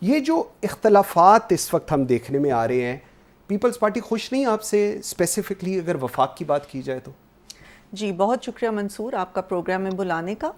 یہ جو اختلافات اس وقت ہم دیکھنے میں آ رہے ہیں، پیپلز پارٹی خوش نہیں آپ سے اسپیسیفکلی اگر وفاق کی بات کی جائے تو؟ جی بہت شکریہ منصور آپ کا پروگرام میں بلانے کا.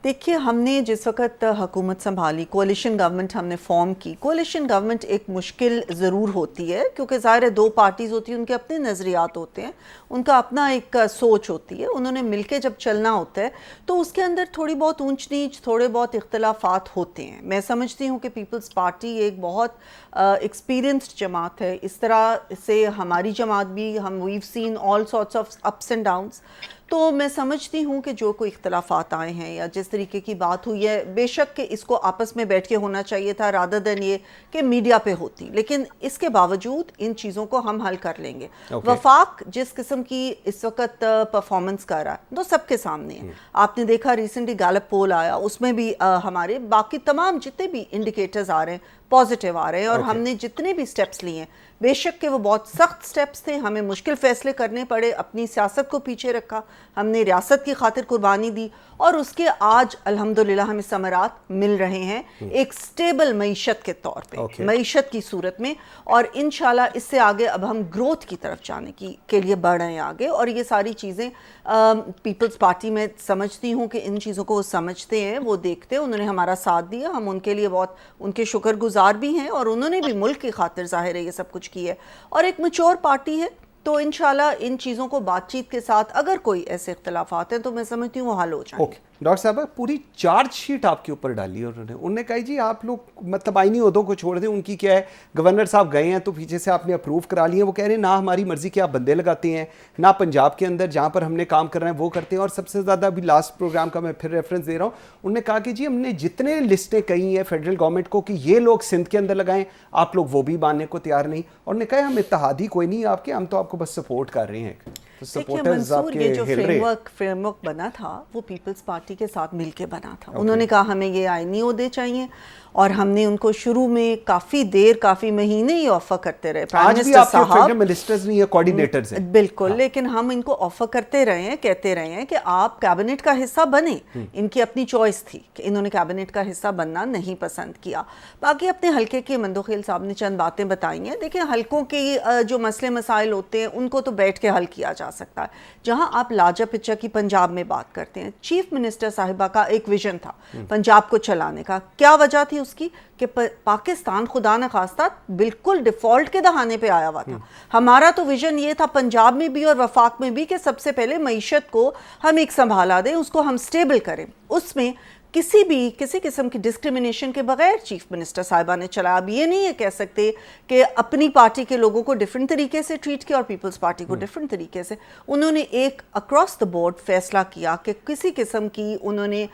دیکھیے ہم نے جس وقت حکومت سنبھالی، کولیشن گورنمنٹ ہم نے فارم کی. کولیشن گورنمنٹ ایک مشکل ضرور ہوتی ہے کیونکہ ظاہر ہے دو پارٹیز ہوتی ہیں، ان کے اپنے نظریات ہوتے ہیں، ان کا اپنا ایک سوچ ہوتی ہے، انہوں نے مل کے جب چلنا ہوتا ہے تو اس کے اندر تھوڑی بہت اونچ نیچ، تھوڑے بہت اختلافات ہوتے ہیں. میں سمجھتی ہوں کہ پیپلز پارٹی ایک بہت ایکسپیرینسڈ جماعت ہے. اس طرح سے ہماری جماعت بھی ہم we've seen all sorts of ups and downs. تو میں سمجھتی ہوں کہ جو کوئی اختلافات آئے ہیں یا جس طریقے کی بات ہوئی ہے، بے شک کہ اس کو آپس میں بیٹھ کے ہونا چاہیے تھا رادر دین یہ کہ میڈیا پہ ہوتی، لیکن اس کے باوجود ان چیزوں کو ہم حل کر لیں گے. وفاق جس قسم کی اس وقت پرفارمنس کر رہا ہے تو سب کے سامنے ہے. آپ نے دیکھا ریسنٹلی گیلپ پول آیا، اس میں بھی ہمارے باقی تمام جتنے بھی انڈیکیٹرز آ رہے ہیں پازیٹیو آ رہے ہیں، اور ہم نے جتنے بھی سٹیپس لیے ہیں، بے شک کہ وہ بہت سخت سٹیپس تھے، ہمیں مشکل فیصلے کرنے پڑے، اپنی سیاست کو پیچھے رکھا، ہم نے ریاست کی خاطر قربانی دی، اور اس کے آج الحمدللہ ہمیں ثمرات مل رہے ہیں ایک سٹیبل معیشت کے طور پہ، معیشت کی صورت میں. اور انشاءاللہ اس سے آگے اب ہم گروتھ کی طرف جانے کے لیے بڑھ رہے ہیں آگے. اور یہ ساری چیزیں پیپلز پارٹی میں سمجھتی ہوں کہ ان چیزوں کو وہ سمجھتے ہیں، وہ دیکھتے ہیں، انہوں نے ہمارا ساتھ دیا، ہم ان کے لیے بہت ان کے شکر گزار بھی ہیں، اور انہوں نے بھی ملک کی خاطر ظاہر ہے یہ سب کچھ کی ہے، اور ایک میچور پارٹی ہے. تو انشاءاللہ ان چیزوں کو بات چیت کے ساتھ اگر کوئی ایسے اختلافات ہیں تو میں سمجھتی ہوں وہ حل ہو جائیں گے. ڈاکٹر صاحبہ پوری چارج شیٹ آپ کے اوپر ڈالی ہے انہوں نے کہا جی آپ لوگ مطلب آئینی عہدوں کو چھوڑ دیں. ان کی کیا ہے، گورنر صاحب گئے ہیں تو پیچھے سے آپ نے اپروو کرا لی ہیں. وہ کہہ رہے ہیں نہ ہماری مرضی کے آپ بندے لگاتے ہیں، نہ پنجاب کے اندر جہاں پر ہم نے کام کرنا ہے وہ کرتے ہیں. اور سب سے زیادہ ابھی لاسٹ پروگرام کا میں پھر ریفرنس دے رہا ہوں، انہوں نے کہا کہ جی ہم نے جتنے لسٹیں کہی ہیں فیڈرل گورنمنٹ کو کہ یہ لوگ سندھ کے اندر لگائیں، آپ لوگ وہ بھی ماننے کو تیار نہیں. اور نے کہا ہم اتحادی کوئی نہیں آپ کے، ہم تو آپ کو بس سپورٹ کر رہے ہیں. دیکھیے منصور یہ جو فریم ورک بنا تھا وہ پیپلز پارٹی کے ساتھ مل کے بنا تھا. انہوں نے کہا ہمیں یہ آئینی عہدے چاہیے، اور ہم نے ان کو شروع میں کافی دیر، کافی مہینے یہ آفر کرتے رہے. آج بھی آپ کے فیڈرل منسٹرز نہیں ہیں، کوارڈینیٹرز ہیں. بالکل، لیکن ہم ان کو آفر کرتے رہے ہیں، کہتے رہے ہیں کہ آپ کیبنٹ کا حصہ بنیں. ان کی اپنی چوائس تھی کہ انہوں نے کیبنٹ کا حصہ بننا نہیں پسند کیا. باقی اپنے حلقے کے مندوخیل صاحب نے چند باتیں بتائی ہیں. دیکھیں حلقوں کے جو مسئلے مسائل ہوتے ہیں ان کو تو بیٹھ کے حل کیا جا سکتا ہے. جہاں آپ لاجا پچا کی پنجاب میں بات کرتے ہیں، چیف منسٹر صاحبہ کا ایک ویژن تھا پنجاب کو چلانے کا. کیا وجہ تھی اس کی؟ کہ پاکستان خدا نخواستہ بالکل ڈیفالٹ کے دہانے پہ آیا ہوا تھا. ہمارا تو ویژن یہ تھا پنجاب میں بھی اور وفاق میں بھی کہ سب سے پہلے معیشت کو ہم ایک سنبھالا دیں، اس کو ہم سٹیبل کریں. اس میں کسی قسم کی ڈسکریمنیشن کے بغیر چیف منسٹر صاحبہ نے چلا. اب یہ نہیں کہہ سکتے کہ اپنی پارٹی کے لوگوں کو ڈیفرنٹ طریقے سے ٹریٹ کیا اور پیپلز پارٹی کو ڈیفرنٹ طریقے سے. انہوں نے ایک اکراس دا بورڈ فیصلہ کیا کہ کسی قسم کی انہوں نے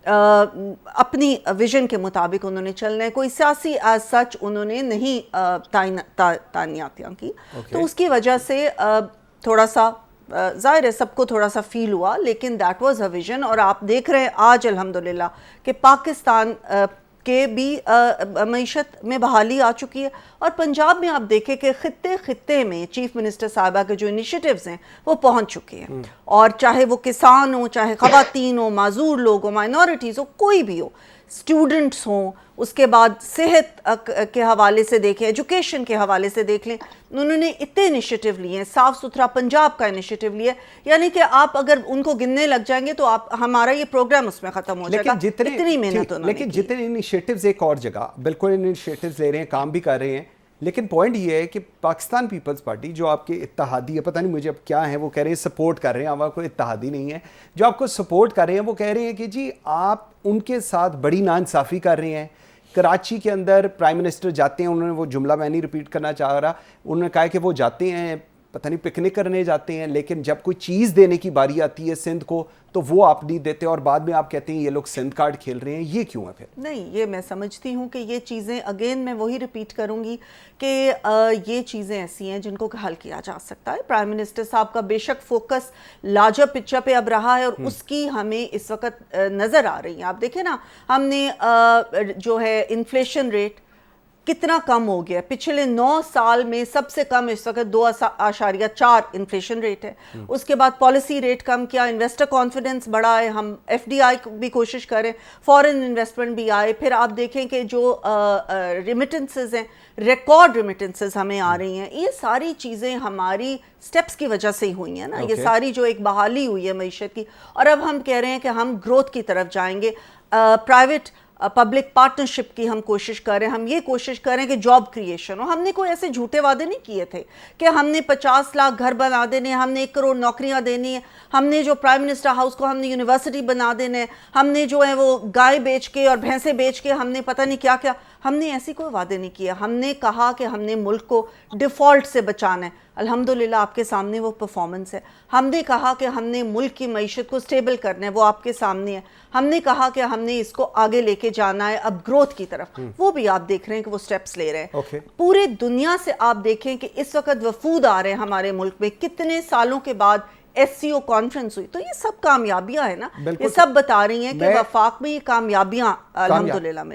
اپنی ویژن کے مطابق انہوں نے چلنا ہے. کوئی سیاسی ایز سچ انہوں نے نہیں تعیناتیاں کی. تو اس کی وجہ سے تھوڑا سا ظاہر ہے سب کو تھوڑا سا فیل ہوا، لیکن دیٹ واز اے ویژن. اور آپ دیکھ رہے ہیں آج الحمدللہ کہ پاکستان کے بھی معیشت میں بحالی آ چکی ہے. اور پنجاب میں آپ دیکھیں کہ خطے میں چیف منسٹر صاحبہ کے جو انیشیٹیوز ہیں وہ پہنچ چکے ہیں. اور چاہے وہ کسان ہوں، چاہے خواتین ہوں، معذور لوگ ہوں، مائنورٹیز ہوں، کوئی بھی ہو، اسٹوڈنٹس ہوں، اس کے بعد صحت کے حوالے سے دیکھیں، ایجوکیشن کے حوالے سے دیکھ لیں، انہوں نے اتنے انیشیٹیو لیے ہیں. صاف ستھرا پنجاب کا انیشیٹیو لیا، یعنی کہ آپ اگر ان کو گننے لگ جائیں گے تو ہمارا یہ پروگرام اس میں ختم ہو جائے گا. اتنی محنت انہوں نے کی. لیکن جتنے انیشیٹیوز ایک اور جگہ بالکل انیشیٹیوز لے رہے ہیں، کام بھی کر رہے ہیں، لیکن پوائنٹ یہ ہے کہ پاکستان پیپلز پارٹی جو آپ کے اتحادی ہے، پتہ نہیں مجھے اب کیا ہیں، وہ کہہ رہے ہیں سپورٹ کر رہے ہیں، آپ کو اتحادی نہیں ہے، جو آپ کو سپورٹ کر رہے ہیں وہ کہہ رہے ہیں کہ جی آپ ان کے ساتھ بڑی ناانصافی کر رہے ہیں. کراچی کے اندر پرائم منسٹر جاتے ہیں، انہوں نے وہ جملہ میں نہیں ریپیٹ کرنا چاہ رہا، انہوں نے کہا کہ وہ جاتے ہیں پتہ نہیں پکنک کرنے جاتے ہیں، لیکن جب کوئی چیز دینے کی باری آتی ہے سندھ کو تو وہ آپ نہیں دیتے، اور بعد میں آپ کہتے ہیں یہ لوگ سندھ کارڈ کھیل رہے ہیں. یہ کیوں ہے پھر؟ نہیں، یہ میں سمجھتی ہوں کہ یہ چیزیں اگین میں وہی ریپیٹ کروں گی کہ یہ چیزیں ایسی ہیں جن کو حل کیا جا سکتا ہے. پرائم منسٹر صاحب کا بے شک فوکس لاجا پچا پہ اب رہا ہے، اور اس کی ہمیں اس وقت نظر آ رہی ہیں. آپ دیکھیں نا، ہم نے جو ہے انفلیشن ریٹ کتنا کم ہو گیا. پچھلے 9 سال میں سب سے کم اس وقت 2.4 انفلیشن ریٹ ہے. اس کے بعد پالیسی ریٹ کم کیا, انویسٹر کانفیڈنس بڑھا ہے, ہم ایف ڈی آئی بھی کوشش کریں, فورن انویسٹمنٹ بھی آئے. پھر آپ دیکھیں کہ جو ریمیٹنسز ہیں, ریکارڈ ریمیٹنسز ہمیں آ رہی ہیں. یہ ساری چیزیں ہماری سٹیپس کی وجہ سے ہی ہوئی ہیں نا. یہ ساری جو ایک بحالی ہوئی ہے معیشت کی, اور اب ہم کہہ رہے ہیں کہ ہم گروتھ کی طرف جائیں گے. پرائیویٹ پبلک پارٹنرشپ کی ہم کوشش کریں, ہم یہ کوشش کریں کہ جاب کریشن ہو. ہم نے کوئی ایسے جھوٹے وعدے نہیں کیے تھے کہ ہم نے 50 لاکھ گھر بنا دینے, ہم نے 1 کروڑ نوکریاں دینی ہیں, ہم نے جو پرائم منسٹر ہاؤس کو ہم نے یونیورسٹی بنا دینے, ہم نے جو ہے وہ گائے بیچ کے اور بھینسیں بیچ کے ہم نے پتہ نہیں کیا کیا. ہم نے ایسی کوئی وعدے نہیں کیا. ہم نے کہا کہ ہم نے ملک کو ڈیفالٹ سے بچانا ہے. الحمدللہ آپ کے سامنے وہ پرفارمنس ہے. ہم نے کہا کہ ہم نے ملک کی معیشت کو سٹیبل کرنا ہے, وہ آپ کے سامنے ہے. ہم نے کہا کہ ہم نے اس کو آگے لے کے جانا ہے اب گروتھ کی طرف, وہ بھی آپ دیکھ رہے ہیں کہ وہ سٹیپس لے رہے ہیں. پورے دنیا سے آپ دیکھیں کہ اس وقت وفود آ رہے ہیں ہمارے ملک میں, کتنے سالوں کے بعد ایس سی او کانفرنس ہوئی. تو یہ سب کامیابیاں ہیں نا, یہ سب بتا رہی ہیں کہ وفاق میں یہ کامیابیاں الحمدللہ